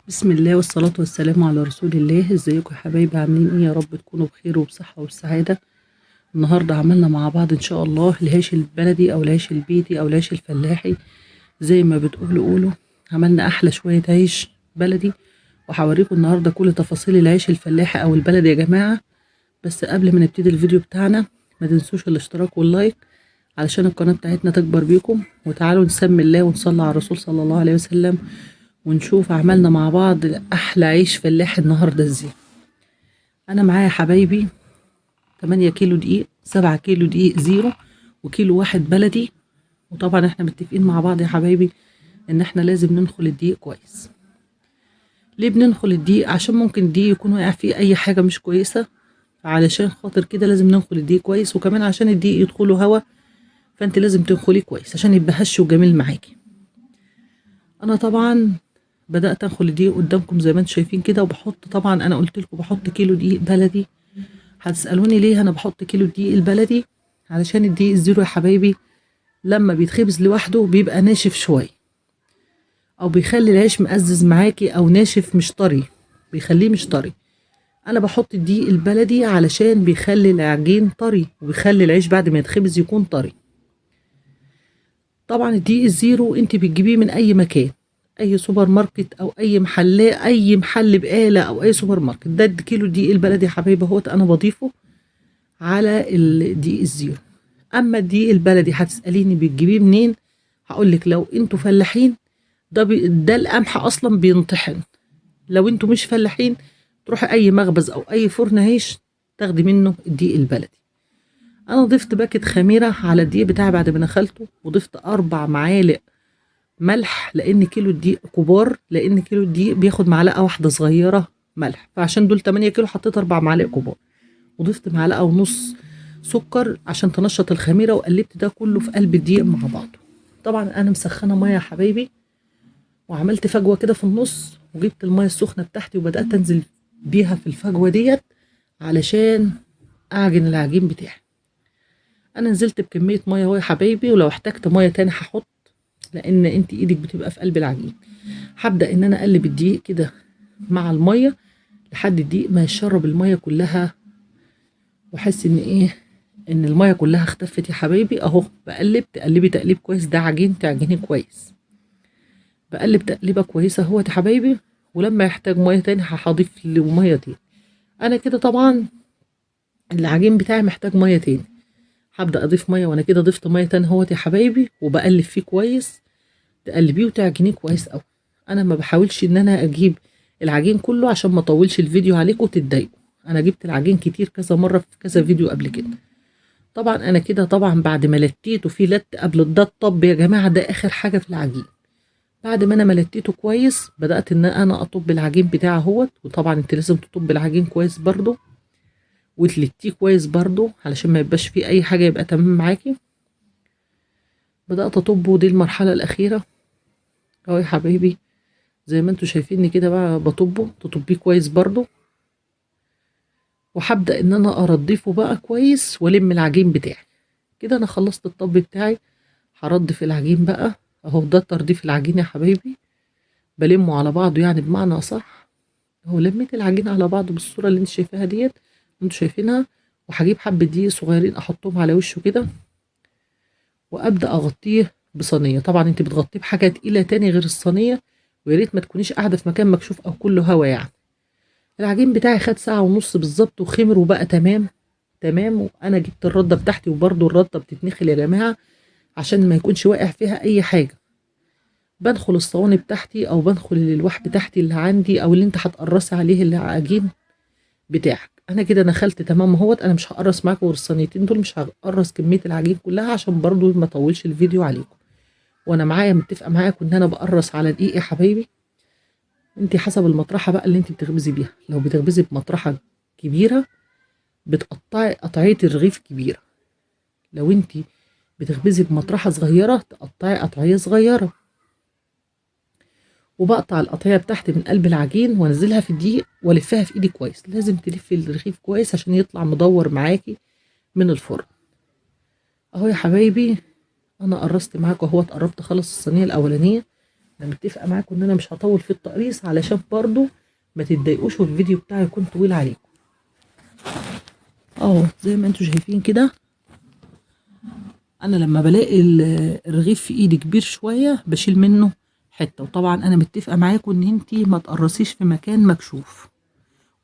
بسم الله والصلاة والسلام على رسول الله. ازيكم يا حبايبي؟ عاملين ايه؟ يا رب تكونوا بخير وبصحة وبسعادة. النهاردة عملنا مع بعض ان شاء الله العيش البلدي او العيش البيتي او العيش الفلاحي زي ما بتقولوا قولوا. عملنا احلى شوية عيش بلدي، وهوريكم النهاردة كل تفاصيل العيش الفلاحي او البلدي يا جماعة. بس قبل ما نبتدي الفيديو بتاعنا ما تنسوش الاشتراك واللايك علشان القناة بتاعتنا تكبر بيكم، وتعالوا نسمي الله ونصلي على الرسول صلى الله عليه وسلم ونشوف عملنا مع بعض احلى عيش فلاحي النهارده ازاي. انا معايا حبايبي 8 كيلو دقيق، 7 كيلو دقيق زيرو، وكيلو واحد بلدي. وطبعا احنا متفقين مع بعض يا حبايبي ان احنا لازم ننخل الدقيق كويس. ليه بننخل الدقيق؟ عشان ممكن الدقيق يكون واقع فيه اي حاجه مش كويسه، علشان خاطر كده لازم ننخل الدقيق كويس، وكمان عشان الدقيق يدخله هوا فانت لازم تنخليه كويس عشان يبقى هش وجميل معاكي. انا طبعا بدأت انخل الدقيق قدامكم زي ما انتم شايفين كده، وبحط طبعا انا قلت لكم بحط كيلو دقيق بلدي. هتسألوني ليه انا بحط كيلو الدقيق البلدي؟ علشان الدقيق الزيرو يا حبايبي لما بيتخبز لوحده بيبقى ناشف شويه، او بيخلي العيش مقزز معاكي او ناشف مش طري، بيخليه مش طري. انا بحط الدقيق البلدي علشان بيخلي العجين طري وبيخلي العيش بعد ما يتخبز يكون طري. طبعا الدقيق الزيرو انت بتجيبيه من اي مكان، اي سوبر ماركت او اي محل، اي محل بقاله او اي سوبر ماركت. ده كيلو الدقيق البلدي يا حبايبي اهوت انا بضيفه على الدقيق الزيرو. اما الدقيق البلدي هتساليني بتجيبيه منين؟ هقول لك لو انتوا فلاحين ده القمح اصلا بينطحن. لو انتوا مش فلاحين تروحي اي مخبز او اي فرن عيش تاخدي منه الدقيق البلدي. انا ضفت باكت خميره على الدقيق بتاعي بعد ما نخلته، وضفت 4 معالق ملح لان كيلو الدقيق كبار، لان كيلو الدقيق بياخد معلقه واحده صغيره ملح، فعشان دول 8 كيلو حطيت 4 معالق كبار. وضفت معلقه ونص سكر عشان تنشط الخميره، وقلبت ده كله في قلب الدقيق مع بعضه. طبعا انا مسخنه ميه يا حبايبي، وعملت فجوه كده في النص، وجبت الميه السخنه بتاعتي وبدات انزل بيها في الفجوه ديت علشان اعجن العجين بتاعي. انا نزلت بكميه ميه اهو يا حبايبي، ولو احتجت ميه تاني هحط، لان انت ايدك بتبقى في قلب العجين. هبدا ان انا اقلب الدقيق كده مع الميه لحد الدقيق ما يشرب الميه كلها، واحس ان ايه، ان الميه كلها اختفت يا حبايبي. اهو بقلب، تقلبي تقليب كويس، ده عجين تعجنيه كويس. بقلب تقليبه كويسه اهو يا حبايبي، ولما يحتاج ميه تاني هضيف له ميه تاني. انا كده طبعا العجين بتاعي محتاج ميه تاني، هبدا اضيف ميه، وانا كده ضفت ميه تاني اهوت يا حبايبي، وبقلب فيه كويس. تقلبيه وتعجنيه كويس قوي. انا ما بحاولش ان انا اجيب العجين كله عشان ما اطولش الفيديو عليكم وتتضايقوا. انا جبت العجين كتير كذا مره في كذا فيديو قبل كده. طبعا انا كده طبعا بعد ما لتيته في لت قبل ده الطب يا جماعه، ده اخر حاجه في العجين. بعد ما انا ملتيته كويس بدات ان انا اطب العجين بتاعه اهوت. وطبعا انت لازم تطب العجين كويس برضو وتلتيه كويس برضو علشان ما يبقاش فيه اي حاجه، يبقى تمام معاكي. بدات اطبه، دي المرحله الاخيره اهو يا حبايبي. زي ما انتوا شايفيني كده بقى بطبه، تطبيه كويس برضو. وهبدا ان انا ارضيفه بقى كويس والم العجين بتاعي. كده انا خلصت الطب بتاعي، هرضف العجين بقى اهو. ده ترضيف العجين يا حبايبي، بلمه على بعضه يعني بمعنى اصح. اهو لميت العجين على بعضه بالصوره اللي انت شايفاها ديت، انتوا شايفينها. وهجيب حبه دقيق صغيرين احطهم على وشه كده، وابدا اغطيه بصينيه. طبعا انت بتغطيه بحاجه تقيله تاني غير الصينيه، ويا ريت ما تكونيش قاعده في مكان مكشوف او كله هوا يعني. العجين بتاعي خد ساعه ونص بالظبط وخمر وبقى تمام تمام. وانا جبت الرده بتاعتي، وبرده الرده بتتنخل يا جماعه عشان ما يكونش واقع فيها اي حاجه. بدخل الصواني بتاعتي او بدخل الالواح بتاعتي اللي عندي او اللي انت هتقرصي عليه العجين بتاعك. انا كده نخلت تمام اهوت. انا مش هقرص معاكم غير الصينيتين دول، مش هقرص كميه العجين كلها عشان برضو ما اطولش الفيديو عليكم. وانا معايا متفقه معاكم ان انا بقرص على دقيق يا حبايبي. انت حسب المطرحه بقى اللي انت بتخبزي بيها. لو بتخبزي بمطرحه كبيره بتقطعي قطعيه الرغيف كبيره، لو انت بتخبزي بمطرحه صغيره تقطعي قطعيه صغيره. وبقطع القطعيه بتاعتي من قلب العجين وانزلها في الدقيق والفها في ايدي كويس. لازم تلفي الرغيف كويس عشان يطلع مدور معاكي من الفرن. اهو يا حبايبي انا قرصت معاكم اهوت، قربت اخلص الصينيه الاولانيه، انا متفقه معاكم ان انا مش هطول في التقريص علشان برضو ما تتضايقوش والفيديو بتاعي يكون طويل عليكم. زي ما انتوا شايفين كده، انا لما بلاقي الرغيف في ايدي كبير شويه بشيل منه حته. وطبعا انا متفقه معاكم ان انتي ما تقرصيش في مكان مكشوف،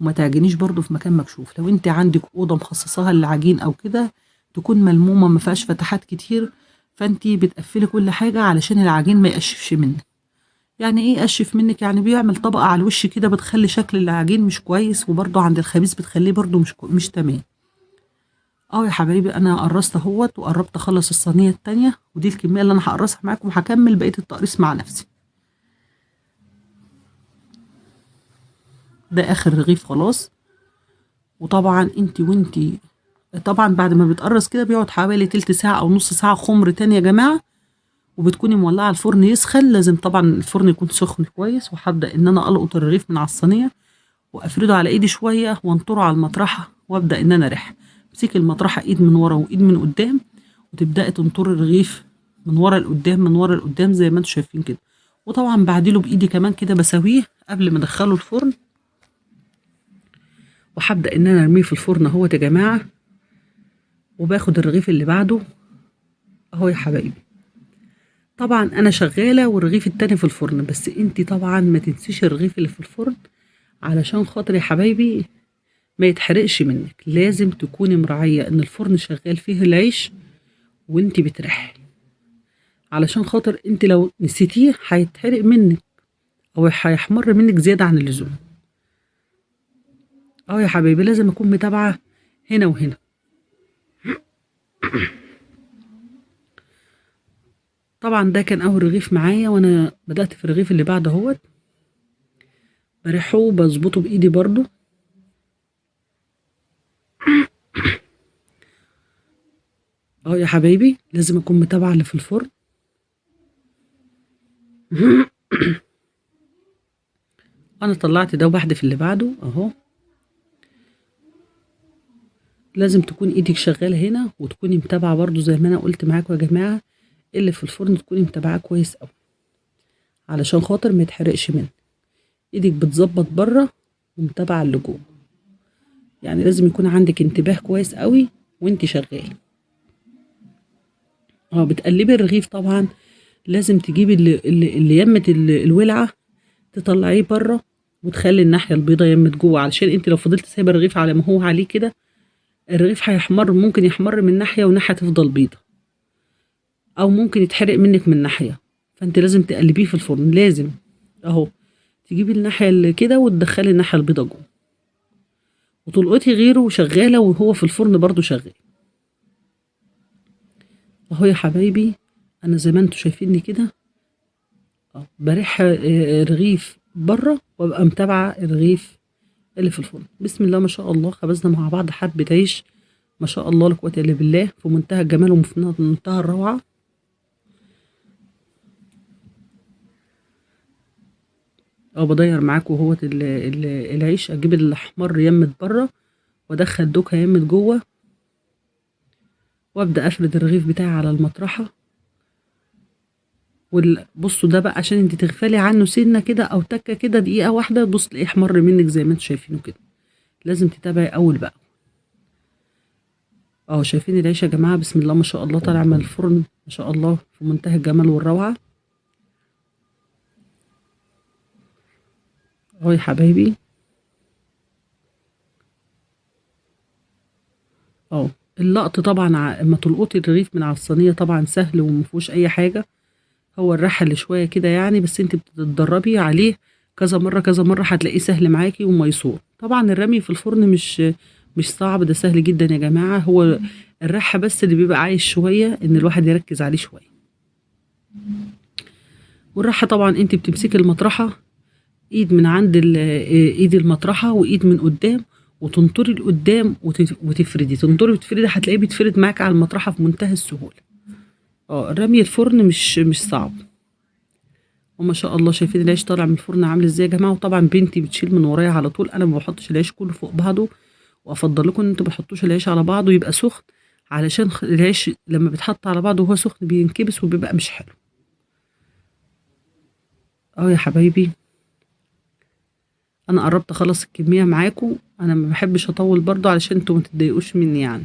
وما تعجنيش برضو في مكان مكشوف. لو انت عندك اوضه مخصصاها للعجين او كده تكون ملمومه ما فيهاش فتحات كتير، فانت بتقفلي كل حاجه علشان العجين ما يقشفش منك. يعني ايه يقشف منك؟ يعني بيعمل طبقه على الوش كده بتخلي شكل العجين مش كويس، وبرضو عند الخبيز بتخليه برضو مش تمام. يا حبايبي انا قرصت اهوت وقربت اخلص الصينيه التانية، ودي الكميه اللي انا هقرصها معاكم، وهكمل بقيه التقريص مع نفسي. ده اخر رغيف خلاص. وطبعا وانتي طبعا بعد ما بيتقرص كده بيقعد حوالي تلت ساعة أو نص ساعة خمر تاني يا جماعة، وبتكوني مولعة الفرن يسخن. لازم طبعا الفرن يكون سخن كويس. وهبدأ إن أنا ألقط الرغيف من على الصينية وأفرده على إيدي شوية وأنطره على المطرحة، وأبدأ إن أنا أرح. امسكي المطرحة إيد من ورا وإيد من قدام، وتبدأي تنطري الرغيف من ورا لقدام من ورا لقدام زي ما انتوا شايفين كده. وطبعا بعدله بإيدي كمان كده بسويه قبل ما أدخله الفرن. وهبدأ إن أنا أرميه في الفرن أهوت يا جماعة، وباخد الرغيف اللي بعده أهو يا حبايبي. طبعا انا شغاله والرغيف التاني في الفرن، بس انتي طبعا ما تنسيش الرغيف اللي في الفرن علشان خاطر يا حبايبي ما يتحرقش منك. لازم تكوني مراعيه ان الفرن شغال فيه العيش وانتي بترحي، علشان خاطر انتي لو نسيتيه هيتحرق منك او هيحمر منك زياده عن اللزوم. يا حبايبي لازم اكون متابعه هنا وهنا. طبعا ده كان اول رغيف معايا، وانا بدات في الرغيف اللي بعده اهوت بريحه وبظبطه بايدي برضو. يا حبايبي لازم اكون متابعه اللي في الفرن. انا طلعت ده وبحدف اللي بعده اهو. لازم تكون ايدك شغاله هنا وتكوني متابعه برضو زي ما انا قلت معاكم يا جماعه، اللي في الفرن تكوني متابعاه كويس قوي علشان خاطر ما يتحرقش منك. ايدك بتظبط بره ومتابعه اللي جوه، يعني لازم يكون عندك انتباه كويس قوي وانت شغاله. بتقلبي الرغيف طبعا لازم تجيبي اللي يمت الولعه تطلعيه بره، وتخلي الناحيه البيضه يمت جوه، علشان انت لو فضلت سايبه الرغيف على ما هو عليه كده الرغيف هيحمر. ممكن يحمر من ناحيه وناحيه تفضل بيضه، او ممكن يتحرق منك من ناحيه. فانت لازم تقلبيه في الفرن. لازم اهو تجيبي الناحيه اللي كده وتدخلي الناحيه البيضه جوه، وتلقطي غيره وشغاله وهو في الفرن برضو شغال اهو يا حبايبي. انا زي ما انتوا شايفيني كده بريح رغيف بره وابقى متابعه الرغيف اللي في الفرن. بسم الله ما شاء الله، خبزنا مع بعض حبه عيش ما شاء الله لا قوه الا بالله، في منتهى الجمال وفي منتهى الروعه. بدير معاكم اهوت العيش. اجيب الاحمر يمت بره وادخل دوكها يمت جوه، وابدا افرد الرغيف بتاعي على المطرحه. بصوا ده بقى عشان انت تغفلي عنه سنه كده او تكه كده دقيقه واحده تبص تلاقيه احمر منك زي ما انتوا شايفينه كده. لازم تتابعي اول بقى. شايفين العيش يا جماعه؟ بسم الله ما شاء الله طالع من الفرن ما شاء الله في منتهى الجمال والروعه يا حبايبي. اللقط طبعا اما تلقطي الرغيف من على الصينيه طبعا سهل ومفيهوش اي حاجه. هو الرحه اللي شويه كده يعني، بس انت بتتدربي عليه كذا مره كذا مره هتلاقيه سهل معاكي وميسور. طبعا الرمي في الفرن مش صعب، ده سهل جدا يا جماعه. هو الرحه بس اللي بيبقى عايز شويه ان الواحد يركز عليه شويه. والرحه طبعا انت بتمسكي المطرحه ايد من عند ايد المطرحه وايد من قدام، وتنطري لقدام وتفردي تنطري وتفردي هتلاقيه بيتفرد معاك على المطرحه في منتهى السهوله. الرمي الفرن مش صعب. وما شاء الله شايفين العيش طالع من الفرن عامل ازاي يا جماعه. وطبعا بنتي بتشيل من ورايا على طول، انا ما بحطش العيش كله فوق بعضه، وافضل لكم ان انتوا ما تحطوش العيش على بعضه يبقى سخن، علشان العيش لما بيتحط على بعضه وهو سخن بينكبس وبيبقى مش حلو. يا حبايبي، انا قربت اخلص الكميه معاكم. انا ما بحبش اطول برضو علشان انتوا ما تتضايقوش مني يعني.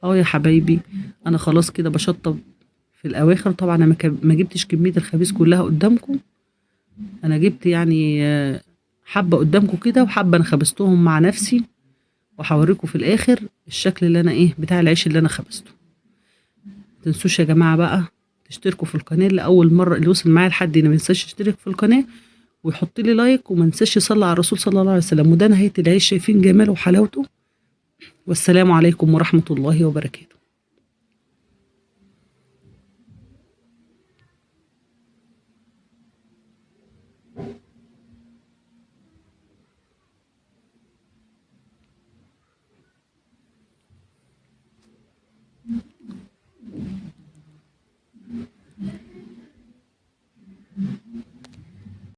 يا حبايبي، انا خلاص كده بشطب في الاواخر. طبعا انا ما جبتش كميه الخبيز كلها قدامكم. انا جبت يعني حبه قدامكم كده، وحبه انا خبزتهم مع نفسي، وهوريكم في الاخر الشكل اللي انا بتاع العيش اللي انا خبزته. متنسوش يا جماعه بقى تشتركوا في القناه. لاول مره اللي وصل معايا لحد هنا ما ينساش يشترك في القناه ويحط لي لايك، وما ننساش يصلي على الرسول صلى الله عليه وسلم. وده نهايه العيش، شايفين جماله وحلاوته. والسلام عليكم ورحمه الله وبركاته.